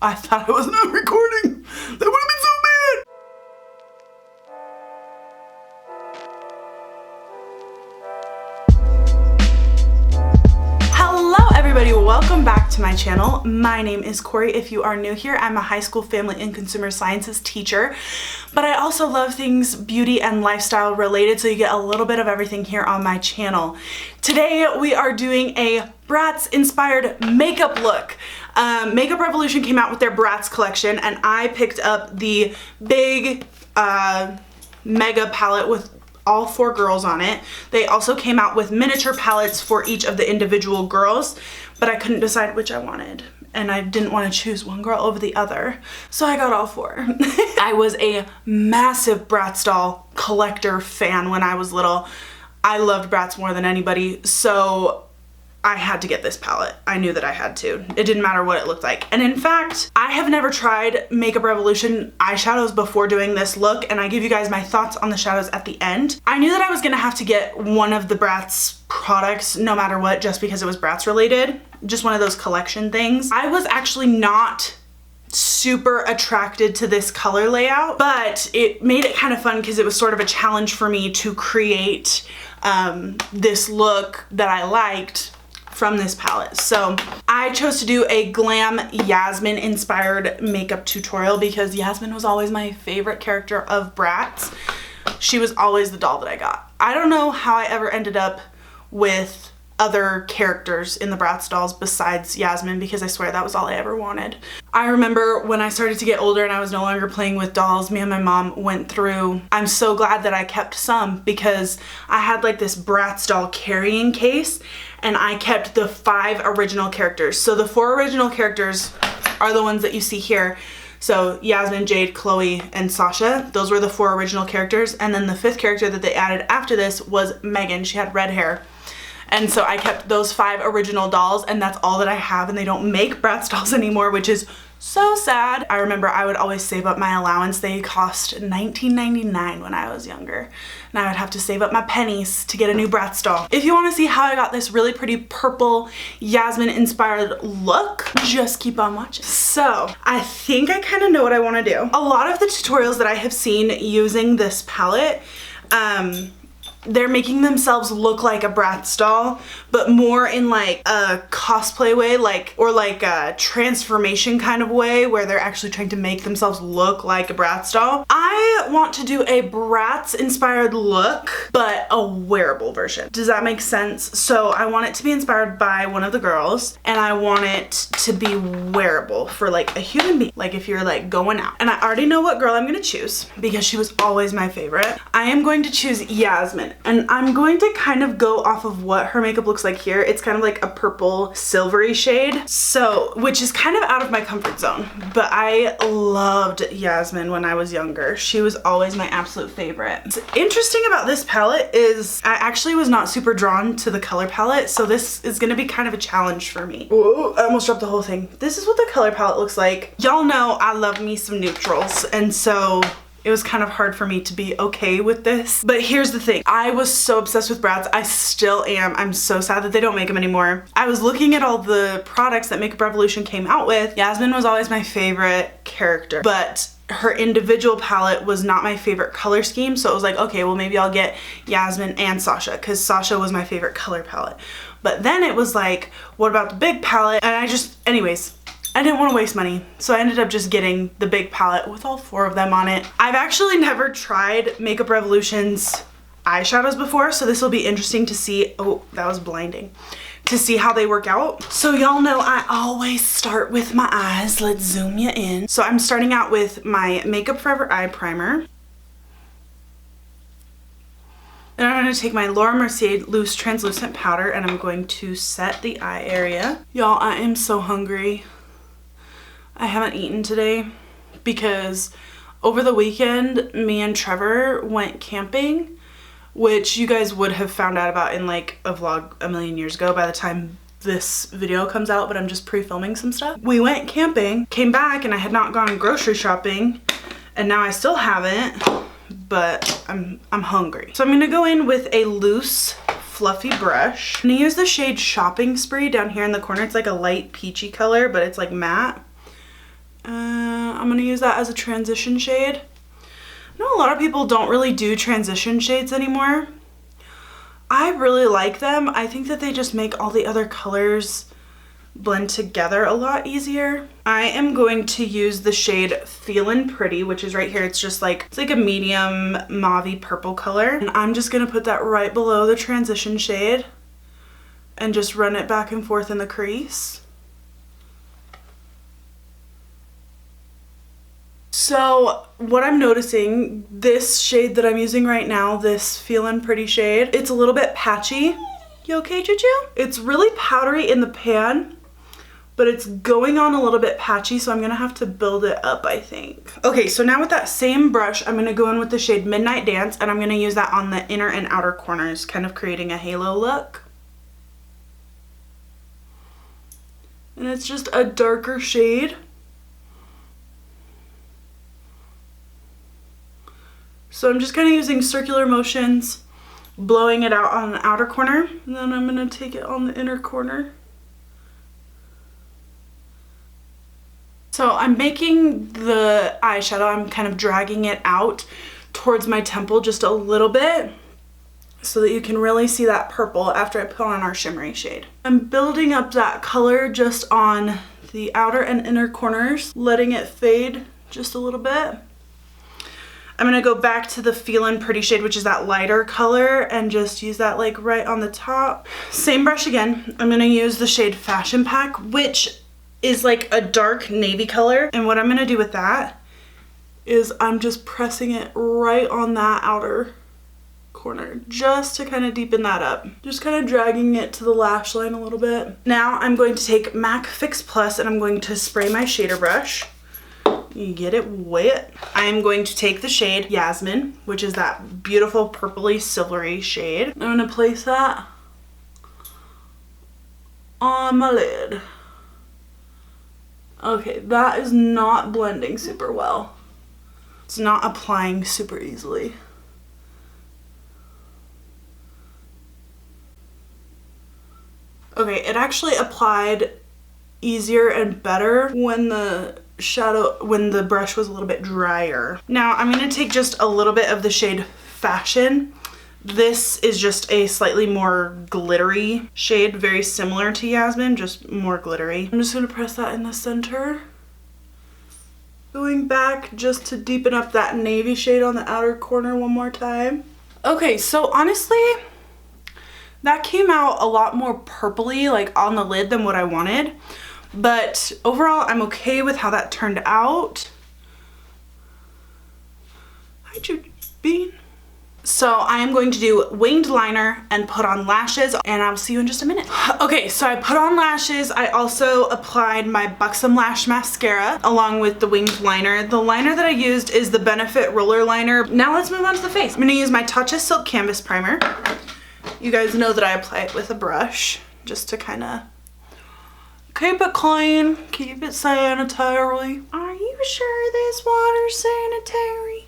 I thought I wasn't recording. That would have been so bad. Hello everybody, welcome back to my channel. My name is Corie. If you are new here, I'm a high school family and consumer sciences teacher, but I also love things beauty and lifestyle related, so you get a little bit of everything here on my channel. Today we are doing a Bratz inspired makeup look. Makeup Revolution came out with their Bratz collection and I picked up the big mega palette with all 4 girls on it. They also came out with miniature palettes for each of the individual girls, but I couldn't decide which I wanted and I didn't want to choose one girl over the other, so I got all 4. I was a massive Bratz doll collector fan when I was little. I loved Bratz more than anybody, so I had to get this palette. I knew that I had to. It didn't matter what it looked like. And in fact, I have never tried Makeup Revolution eyeshadows before doing this look, and I give you guys my thoughts on the shadows at the end. I knew that I was gonna have to get one of the Bratz products no matter what, just because it was Bratz related. Just one of those collection things. I was actually not super attracted to this color layout, but it made it kind of fun because it was sort of a challenge for me to create this look that I liked from this palette. So I chose to do a GLAM Yasmin inspired makeup tutorial because Yasmin was always my favorite character of Bratz. She was always the doll that I got. I don't know how I ever ended up with other characters in the Bratz dolls besides Yasmin, because I swear that was all I ever wanted. I remember when I started to get older and I was no longer playing with dolls, me and my mom went through. I'm so glad that I kept some because I had like this Bratz doll carrying case and I kept the 5 original characters. So the 4 original characters are the ones that you see here. So Yasmin, Jade, Chloe, and Sasha, those were the 4 original characters. And then the 5th character that they added after this was Megan. She had red hair. And so I kept those 5 original dolls, and that's all that I have, and they don't make Bratz dolls anymore, which is so sad. I remember I would always save up my allowance. They cost $19.99 when I was younger, and I would have to save up my pennies to get a new Bratz doll. If you want to see how I got this really pretty purple Yasmin inspired look, just keep on watching. So I think I kind of know what I want to do. A lot of the tutorials that I have seen using this palette, they're making themselves look like a Bratz doll, but more in like a cosplay way, or like a transformation kind of way where they're actually trying to make themselves look like a Bratz doll. I want to do a Bratz inspired look, but a wearable version. Does that make sense? So I want it to be inspired by one of the girls, and I want it to be wearable for like a human being, like if you're like going out. And I already know what girl I'm gonna choose because she was always my favorite. I am going to choose Yasmin. And I'm going to kind of go off of what her makeup looks like here. It's kind of like a purple silvery shade, so which is kind of out of my comfort zone, but I loved Yasmin when I was younger. She was always my absolute favorite. What's interesting about this palette is I actually was not super drawn to the color palette, so this is gonna be kind of a challenge for me. Whoa, I almost dropped the whole thing. This is what the color palette looks like. Y'all know I love me some neutrals, and so it was kind of hard for me to be okay with this. But here's the thing. I was so obsessed with Bratz. I still am. I'm so sad that they don't make them anymore. I was looking at all the products that Makeup Revolution came out with. Yasmin was always my favorite character, but her individual palette was not my favorite color scheme. So it was like, okay, well maybe I'll get Yasmin and Sasha, because Sasha was my favorite color palette. But then it was like, what about the big palette? And anyways, I didn't want to waste money, so I ended up just getting the big palette with all 4 of them on it. I've actually never tried Makeup Revolution's eyeshadows before, so this will be interesting to see. Oh, that was blinding. To see how they work out. So y'all know I always start with my eyes. Let's zoom you in. So I'm starting out with my Makeup Forever eye primer. Then I'm going to take my Laura Mercier loose translucent powder and I'm going to set the eye area. Y'all, I am so hungry. I haven't eaten today because over the weekend me and Trevor went camping, which you guys would have found out about in like a vlog a million years ago by the time this video comes out, but I'm just pre-filming some stuff. We went camping, came back, and I had not gone grocery shopping, and now I still haven't, but I'm hungry. So I'm gonna go in with a loose fluffy brush. I'm gonna use the shade Shopping Spree down here in the corner. It's like a light peachy color, but it's like matte. I'm gonna use that as a transition shade. I know a lot of people don't really do transition shades anymore. I really like them. I think that they just make all the other colors blend together a lot easier. I am going to use the shade Feelin' Pretty, which is right here. It's just like, it's like a medium mauve-y purple color. And I'm just gonna put that right below the transition shade and just run it back and forth in the crease. So what I'm noticing, this shade that I'm using right now, this Feelin' Pretty shade, it's a little bit patchy. You okay, Juju? It's really powdery in the pan, but it's going on a little bit patchy, so I'm gonna have to build it up, I think. Okay, so now with that same brush, I'm gonna go in with the shade Midnight Dance, and I'm gonna use that on the inner and outer corners, kind of creating a halo look. And it's just a darker shade. So I'm just kind of using circular motions, blowing it out on the outer corner, and then I'm gonna take it on the inner corner. So I'm making the eyeshadow, I'm kind of dragging it out towards my temple just a little bit so that you can really see that purple after I put on our shimmery shade. I'm building up that color just on the outer and inner corners, letting it fade just a little bit. I'm gonna go back to the Feelin' Pretty shade, which is that lighter color, and just use that like right on the top. Same brush again. I'm gonna use the shade Fashion Pack, which is like a dark navy color. And what I'm gonna do with that is I'm just pressing it right on that outer corner just to kind of deepen that up. Just kind of dragging it to the lash line a little bit. Now I'm going to take MAC Fix Plus and I'm going to spray my shader brush. You get it wet. I am going to take the shade Yasmin, which is that beautiful purpley silvery shade. I'm gonna place that on my lid. Okay, that is not blending super well. It's not applying super easily. Okay, it actually applied easier and better when the brush was a little bit drier. Now I'm gonna take just a little bit of the shade Fashion. This is just a slightly more glittery shade, very similar to Yasmin, just more glittery. I'm just gonna press that in the center. Going back just to deepen up that navy shade on the outer corner one more time. Okay, so honestly, that came out a lot more purpley, like on the lid, than what I wanted. But overall, I'm okay with how that turned out. Hi, Jude Bean. So I am going to do winged liner and put on lashes, and I'll see you in just a minute. Okay, so I put on lashes. I also applied my Buxom Lash Mascara along with the winged liner. The liner that I used is the Benefit Roller Liner. Now let's move on to the face. I'm gonna use my Tatcha Silk Canvas Primer. You guys know that I apply it with a brush just to kind of keep it clean, keep it sanitary. Are you sure this water's sanitary?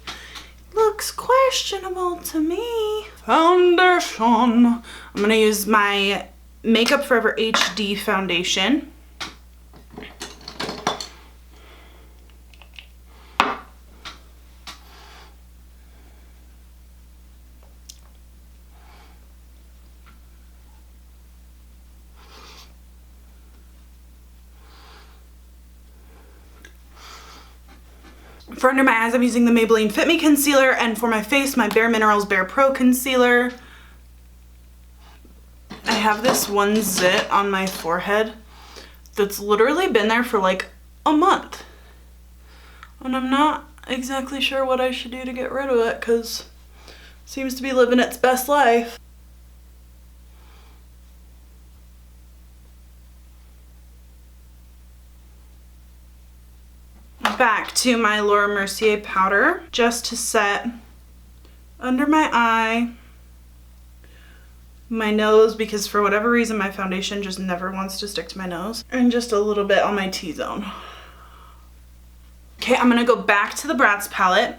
Looks questionable to me. Foundation. I'm gonna use my Makeup Forever HD foundation. For under my eyes, I'm using the Maybelline Fitme Concealer, and for my face, my Bare Minerals Bare Pro Concealer. I have this one zit on my forehead that's literally been there for like a month. And I'm not exactly sure what I should do to get rid of it because it seems to be living its best life. Back to my Laura Mercier powder just to set under my eye, my nose, because for whatever reason my foundation just never wants to stick to my nose, and just a little bit on my T-zone. Okay, I'm gonna go back to the Bratz palette.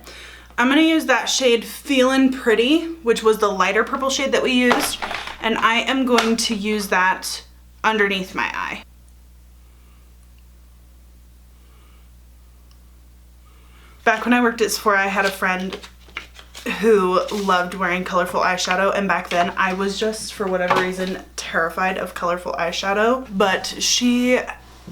I'm gonna use that shade Feelin' Pretty, which was the lighter purple shade that we used, and I am going to use that underneath my eye. Back when I worked at Sephora, I had a friend who loved wearing colorful eyeshadow, and back then I was just, for whatever reason, terrified of colorful eyeshadow, but she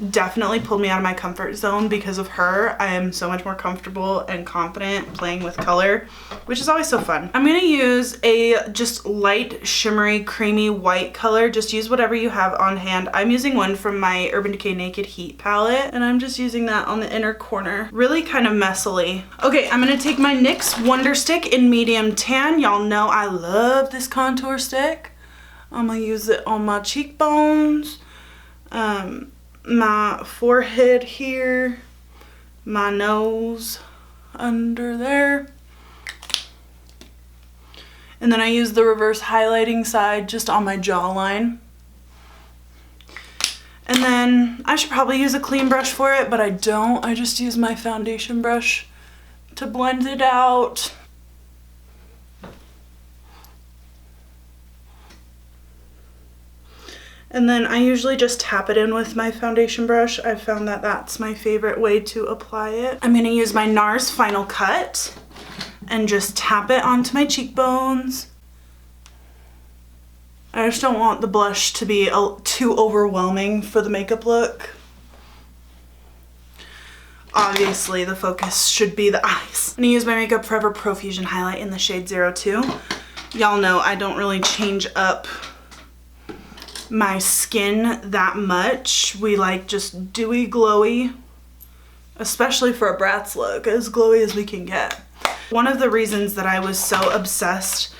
definitely pulled me out of my comfort zone. Because of her, I am so much more comfortable and confident playing with color, which is always so fun. I'm gonna use a just light shimmery creamy white color. Just use whatever you have on hand. I'm using one from my Urban Decay Naked Heat palette, and I'm just using that on the inner corner, really kind of messily. Okay, I'm gonna take my NYX Wonderstick in medium tan. Y'all know I love this contour stick. I'm gonna use it on my cheekbones, my forehead here, my nose under there, and then I use the reverse highlighting side just on my jawline. And then I should probably use a clean brush for it, but I don't. I just use my foundation brush to blend it out. And then I usually just tap it in with my foundation brush. I've found that that's my favorite way to apply it. I'm gonna use my Nars Final Cut and just tap it onto my cheekbones. I just don't want the blush to be too overwhelming for the makeup look. Obviously, the focus should be the eyes. I'm gonna use my Makeup Forever Pro Fusion Highlight in the shade 02. Y'all know I don't really change up my skin that much. We like just dewy, glowy, especially for a Bratz look, as glowy as we can get. One of the reasons that I was so obsessed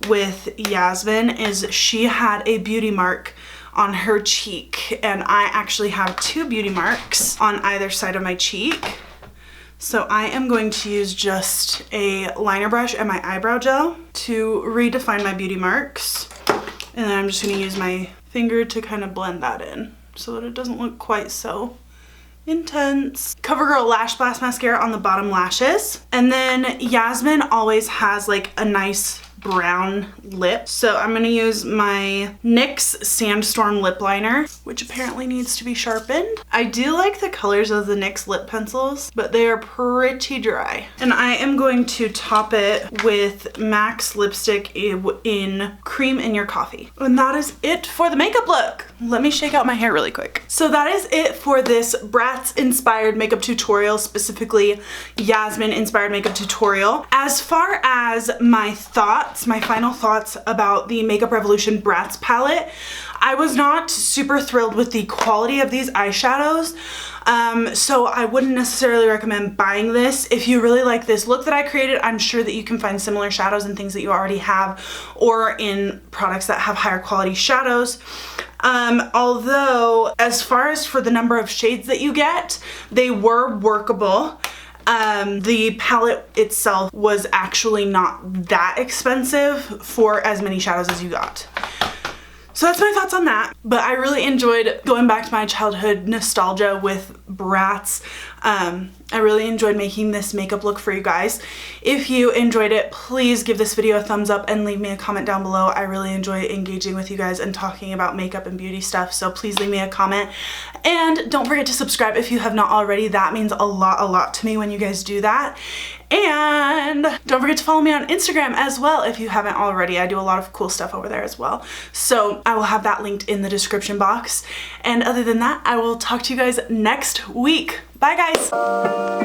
with Yasmin is she had a beauty mark on her cheek, and I actually have 2 beauty marks on either side of my cheek. So I am going to use just a liner brush and my eyebrow gel to redefine my beauty marks. And then I'm just gonna use my finger to kind of blend that in so that it doesn't look quite so intense. Covergirl Lash Blast Mascara on the bottom lashes. And then Yasmin always has like a nice brown lip. So I'm gonna use my NYX Sandstorm Lipliner, which apparently needs to be sharpened. I do like the colors of the NYX lip pencils, but they are pretty dry. And I am going to top it with MAC's lipstick in Cream in Your Coffee. And that is it for the makeup look. Let me shake out my hair really quick. So that is it for this Bratz inspired makeup tutorial, specifically Yasmin inspired makeup tutorial. As far as my final thoughts about the Makeup Revolution Bratz palette, I was not super thrilled with the quality of these eyeshadows. So I wouldn't necessarily recommend buying this. If you really like this look that I created, I'm sure that you can find similar shadows in things that you already have or in products that have higher quality shadows. Although as far as for the number of shades that you get, they were workable. The palette itself was actually not that expensive for as many shadows as you got. So that's my thoughts on that. But I really enjoyed going back to my childhood nostalgia with Bratz. I really enjoyed making this makeup look for you guys. If you enjoyed it, please give this video a thumbs up and leave me a comment down below. I really enjoy engaging with you guys and talking about makeup and beauty stuff, so please leave me a comment. And don't forget to subscribe if you have not already. That means a lot to me when you guys do that. And don't forget to follow me on Instagram as well if you haven't already. I do a lot of cool stuff over there as well. So I will have that linked in the description box. And other than that, I will talk to you guys next week. Bye guys!